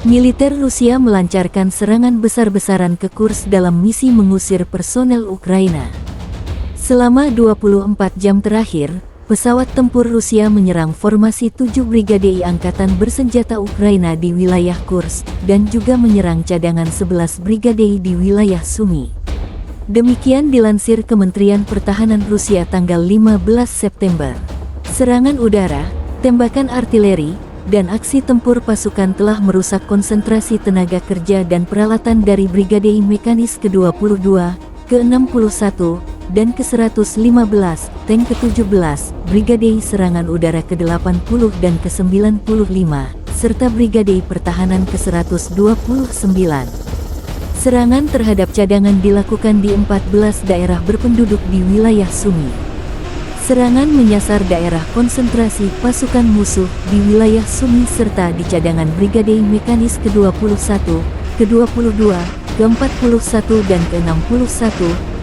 Militer Rusia melancarkan serangan besar-besaran ke Kursk dalam misi mengusir personel Ukraina. Selama 24 jam terakhir, pesawat tempur Rusia menyerang formasi 7 Brigade Angkatan Bersenjata Ukraina di wilayah Kursk, dan juga menyerang cadangan 11 Brigade di wilayah Sumy. Demikian dilansir Kementerian Pertahanan Rusia tanggal 15 September. Serangan udara, tembakan artileri, dan aksi tempur pasukan telah merusak konsentrasi tenaga kerja dan peralatan dari Brigade Mekanis ke-22, ke-61, dan ke-115, tank ke-17, Brigade Serangan Udara ke-80 dan ke-95, serta Brigade Pertahanan ke-129. Serangan terhadap cadangan dilakukan di 14 daerah berpenduduk di wilayah Sumy. Serangan menyasar daerah konsentrasi pasukan musuh di wilayah Sumy serta di cadangan Brigade Mekanis ke-21, ke-22, ke-41 dan ke-61,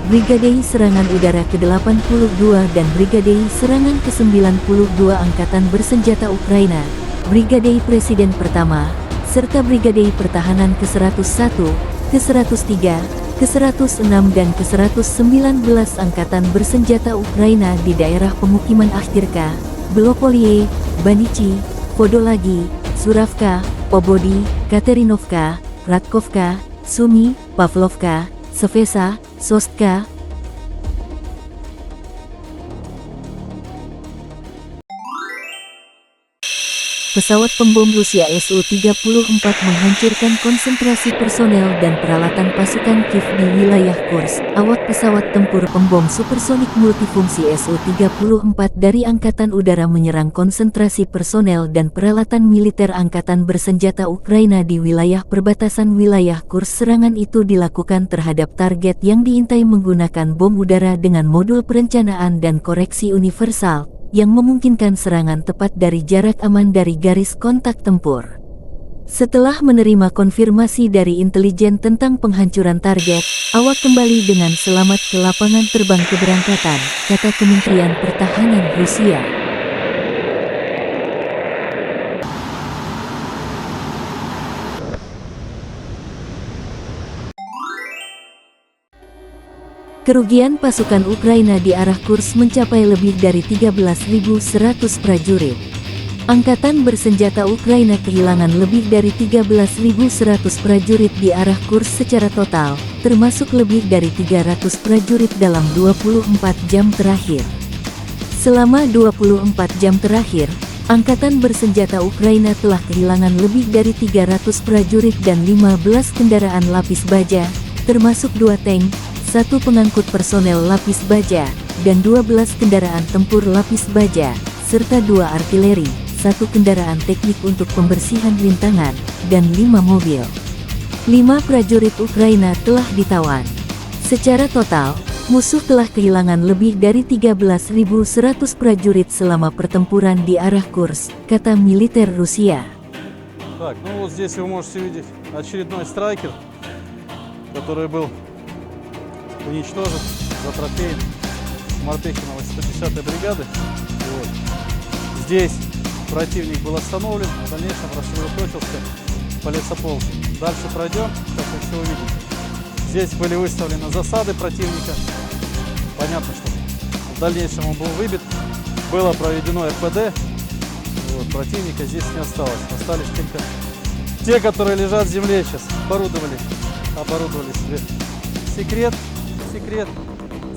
Brigade Serangan Udara ke-82 dan Brigade Serangan ke-92 Angkatan Bersenjata Ukraina, Brigade Presiden Pertama, serta Brigade Pertahanan ke-101, ke-103, ke-106 dan ke-119 Angkatan Bersenjata Ukraina di daerah pemukiman Akhtirka, Belopolie, Banichi, Podolagi, Suravka, Pobodi, Katerinovka, Ratkovka, Sumy, Pavlovka, Svesa, Sostka. Pesawat pembom Rusia Su-34 menghancurkan konsentrasi personel dan peralatan pasukan Kiev di wilayah Kursk. Awak pesawat tempur pembom supersonik multifungsi Su-34 dari Angkatan Udara menyerang konsentrasi personel dan peralatan militer Angkatan Bersenjata Ukraina di wilayah perbatasan wilayah Kursk. Serangan itu dilakukan terhadap target yang diintai menggunakan bom udara dengan modul perencanaan dan koreksi universal, yang memungkinkan serangan tepat dari jarak aman dari garis kontak tempur. Setelah menerima konfirmasi dari intelijen tentang penghancuran target, awak kembali dengan selamat ke lapangan terbang keberangkatan, kata Kementerian Pertahanan Rusia. Kerugian pasukan Ukraina di arah Kursk mencapai lebih dari 13.100 prajurit. Angkatan Bersenjata Ukraina kehilangan lebih dari 13.100 prajurit di arah Kursk secara total, termasuk lebih dari 300 prajurit dalam 24 jam terakhir. Selama 24 jam terakhir, Angkatan Bersenjata Ukraina telah kehilangan lebih dari 300 prajurit dan 15 kendaraan lapis baja, termasuk 2 tank, 1 pengangkut personel lapis baja, dan 12 kendaraan tempur lapis baja, serta 2 artileri, 1 kendaraan teknik untuk pembersihan rintangan, dan 5 mobil. 5 prajurit Ukraina telah ditawan. Secara total, musuh telah kehilangan lebih dari 13.100 prajurit selama pertempuran di arah Kursk, kata militer Rusia. Так, ну вот здесь вы можете видеть очередной страйкер, который был уничтожен за трофеем Мартыхинова 110-й бригады. Вот. Здесь противник был остановлен, в дальнейшем рассредоточился по лесополосу. Дальше пройдем, как вы все увидите. Здесь были выставлены засады противника. Понятно, что в дальнейшем он был выбит. Было проведено РПД. Вот. Противника здесь не осталось. Остались только те, которые лежат в земле сейчас. Оборудовали себе секрет,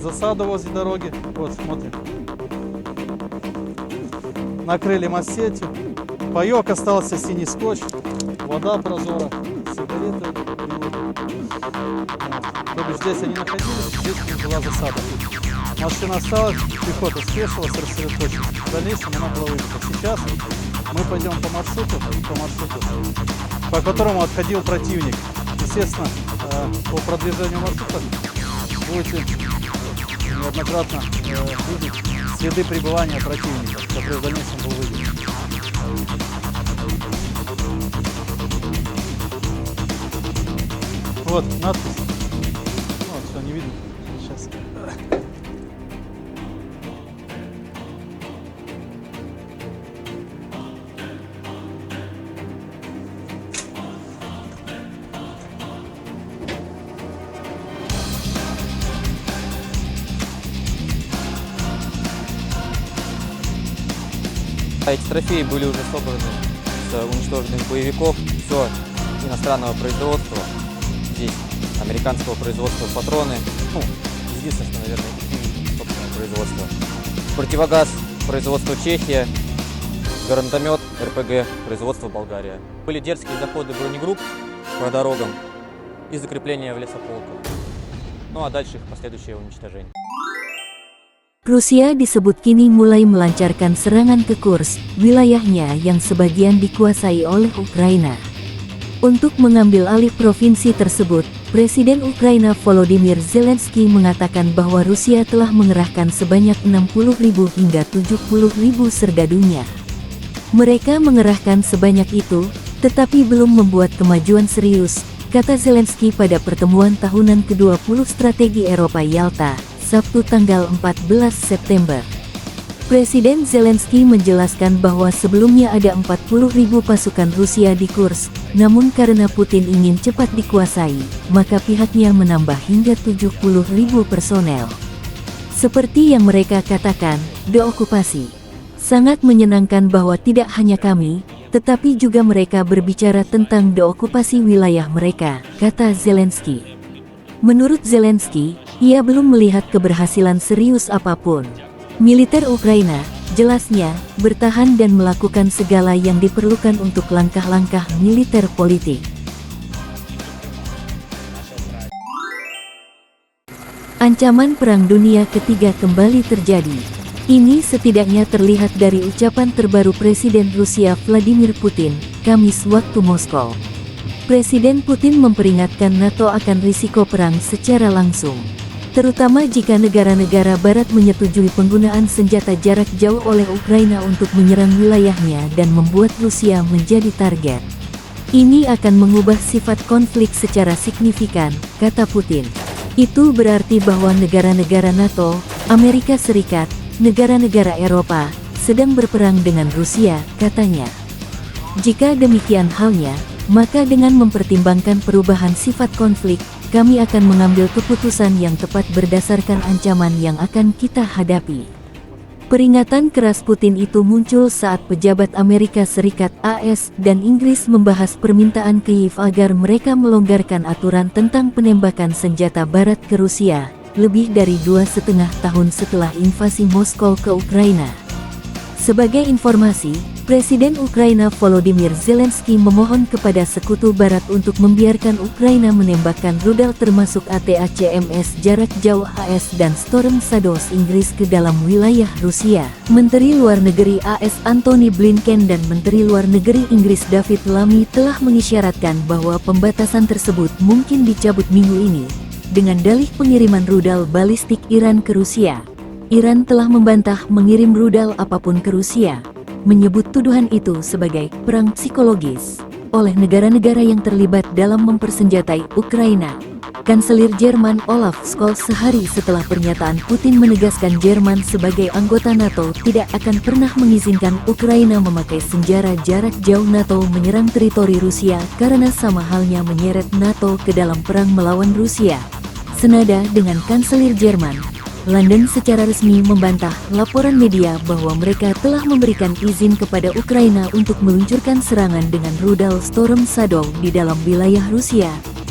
засаду возле дороги. Вот, смотрим. Накрыли массетью. Паёк остался, синий скотч, вода прозора, сигареты. То бишь здесь они находились, здесь была засада. Машина осталась, пехота спешилась, рассредоточилась. В дальнейшем она была выбита. Сейчас мы пойдем по маршруту, по которому отходил противник. Естественно, по продвижению маршрута будете неоднократно видеть следы пребывания противника, который в дальнейшем был выбит. Вот надпись. Вот, что не видно сейчас. Эти трофеи были уже собраны с уничтоженных боевиков. Все иностранного производства. Здесь американского производства патроны. Ну, единственное, что, наверное, собственное производство. Противогаз производства Чехия. Гранатомет РПГ производства Болгария. Были дерзкие заходы бронегрупп по дорогам и закрепление в лесополках. Ну а дальше их последующее уничтожение. Rusia disebut kini mulai melancarkan serangan ke Kursk, wilayahnya yang sebagian dikuasai oleh Ukraina. Untuk mengambil alih provinsi tersebut, Presiden Ukraina Volodymyr Zelensky mengatakan bahwa Rusia telah mengerahkan sebanyak 60.000 hingga 70.000 sergadunya. Mereka mengerahkan sebanyak itu, tetapi belum membuat kemajuan serius, kata Zelensky pada pertemuan tahunan ke-20 Strategi Eropa Yalta, Sabtu tanggal 14 September. Presiden Zelensky menjelaskan bahwa sebelumnya ada 40.000 pasukan Rusia di Kursk, namun karena Putin ingin cepat dikuasai, maka pihaknya menambah hingga 70.000 personel. Seperti yang mereka katakan, deokupasi. Sangat menyenangkan bahwa tidak hanya kami, tetapi juga mereka berbicara tentang deokupasi wilayah mereka, kata Zelensky. Menurut Zelensky, ia belum melihat keberhasilan serius apapun. Militer Ukraina, jelasnya, bertahan dan melakukan segala yang diperlukan untuk langkah-langkah militer politik. Ancaman Perang Dunia Ketiga kembali terjadi. Ini setidaknya terlihat dari ucapan terbaru Presiden Rusia Vladimir Putin, Kamis waktu Moskow. Presiden Putin memperingatkan NATO akan risiko perang secara langsung, terutama jika negara-negara Barat menyetujui penggunaan senjata jarak jauh oleh Ukraina untuk menyerang wilayahnya dan membuat Rusia menjadi target. Ini akan mengubah sifat konflik secara signifikan, kata Putin. Itu berarti bahwa negara-negara NATO, Amerika Serikat, negara-negara Eropa, sedang berperang dengan Rusia, katanya. Jika demikian halnya, maka dengan mempertimbangkan perubahan sifat konflik, kami akan mengambil keputusan yang tepat berdasarkan ancaman yang akan kita hadapi. Peringatan keras Putin itu muncul saat pejabat Amerika Serikat AS dan Inggris membahas permintaan Kyiv agar mereka melonggarkan aturan tentang penembakan senjata barat ke Rusia, lebih dari 2,5 tahun setelah invasi Moskow ke Ukraina. Sebagai informasi, Presiden Ukraina Volodymyr Zelensky memohon kepada sekutu barat untuk membiarkan Ukraina menembakkan rudal termasuk ATACMS jarak jauh AS dan Storm Shadow Inggris ke dalam wilayah Rusia. Menteri Luar Negeri AS Antony Blinken dan Menteri Luar Negeri Inggris David Lammy telah mengisyaratkan bahwa pembatasan tersebut mungkin dicabut minggu ini, dengan dalih pengiriman rudal balistik Iran ke Rusia. Iran telah membantah mengirim rudal apapun ke Rusia, menyebut tuduhan itu sebagai perang psikologis oleh negara-negara yang terlibat dalam mempersenjatai Ukraina. Kanselir Jerman Olaf Scholz sehari setelah pernyataan Putin menegaskan Jerman sebagai anggota NATO tidak akan pernah mengizinkan Ukraina memakai senjata jarak jauh NATO menyerang teritori Rusia karena sama halnya menyeret NATO ke dalam perang melawan Rusia. Senada dengan Kanselir Jerman, London secara resmi membantah laporan media bahwa mereka telah memberikan izin kepada Ukraina untuk meluncurkan serangan dengan rudal Storm Shadow di dalam wilayah Rusia.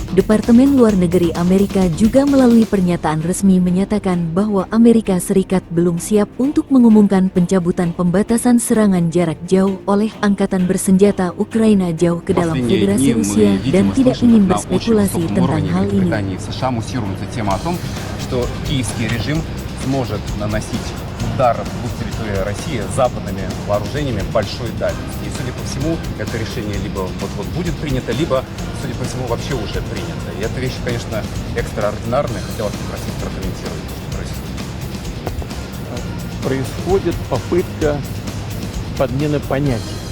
Departemen Luar Negeri Amerika juga melalui pernyataan resmi menyatakan bahwa Amerika Serikat belum siap untuk mengumumkan pencabutan pembatasan serangan jarak jauh oleh Angkatan Bersenjata Ukraina jauh ke dalam Federasi Rusia dan tidak ingin berspekulasi tentang hal ini. Что киевский режим сможет наносить удар в территории России западными вооружениями большой дальности. И, судя по всему, это решение либо вот-вот будет принято, либо, судя по всему, вообще уже принято. И эта вещь, конечно, экстраординарная. Хотел вас попросить прокомментировать то, что происходит. Происходит попытка подмены понятий,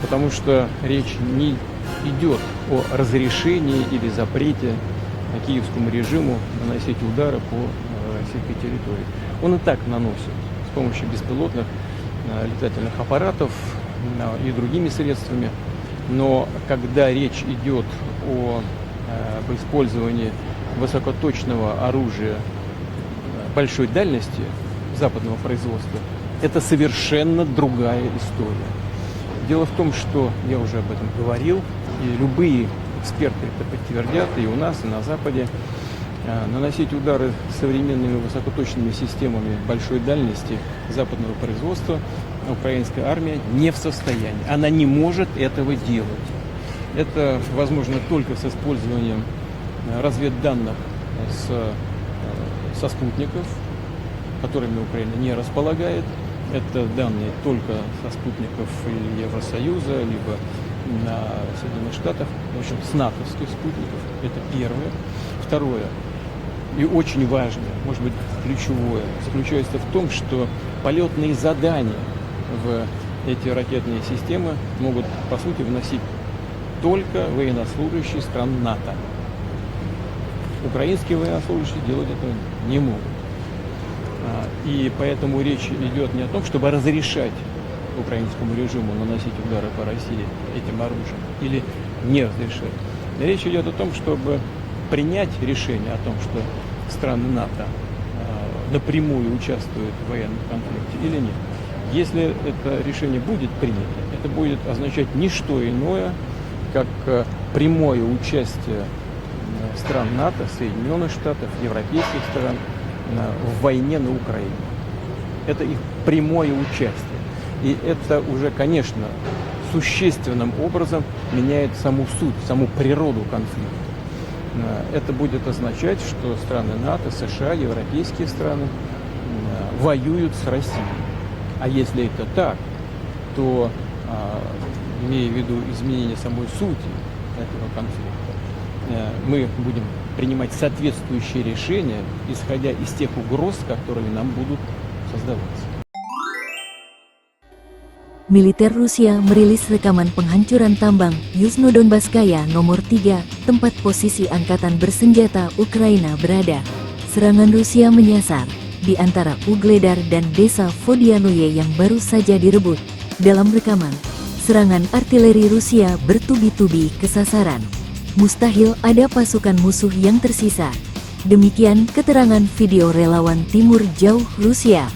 потому что речь не идет о разрешении или запрете киевскому режиму наносить удары по российской территории. Он и так наносит с помощью беспилотных летательных аппаратов и другими средствами. Но когда речь идет об использовании высокоточного оружия большой дальности западного производства, это совершенно другая история. Дело в том, что я уже об этом говорил, и любые эксперты это подтвердят, и у нас, и на Западе. Наносить удары современными высокоточными системами большой дальности западного производства украинская армия не в состоянии. Она не может этого делать. Это возможно только с использованием разведданных со спутников, которыми Украина не располагает. Это данные только со спутников или Евросоюза, либо Соединенных Штатов, в общем, с натовских спутников. Это первое. Второе, и очень важное, может быть, ключевое, заключается в том, что полетные задания в эти ракетные системы могут, по сути, вносить только военнослужащие стран НАТО. Украинские военнослужащие делать этого не могут. И поэтому речь идет не о том, чтобы разрешать украинскому режиму наносить удары по России этим оружием или не разрешать. Речь идет о том, чтобы принять решение о том, что страны НАТО напрямую участвуют в военном конфликте или нет. Если это решение будет принято, это будет означать не что иное, как прямое участие стран НАТО, Соединенных Штатов, европейских стран в войне на Украине. Это их прямое участие. И это уже, конечно, существенным образом меняет саму суть, саму природу конфликта. Это будет означать, что страны НАТО, США, европейские страны воюют с Россией. А если это так, то, имея в виду изменение самой сути этого конфликта, мы будем принимать соответствующие решения, исходя из тех угроз, которые нам будут создаваться. Militer Rusia merilis rekaman penghancuran tambang Yuzhno-Donbasskaya nomor 3, tempat posisi angkatan bersenjata Ukraina berada. Serangan Rusia menyasar di antara Ugledar dan desa Vodianoye yang baru saja direbut. Dalam rekaman, serangan artileri Rusia bertubi-tubi ke sasaran. Mustahil ada pasukan musuh yang tersisa. Demikian keterangan video relawan Timur Jauh Rusia.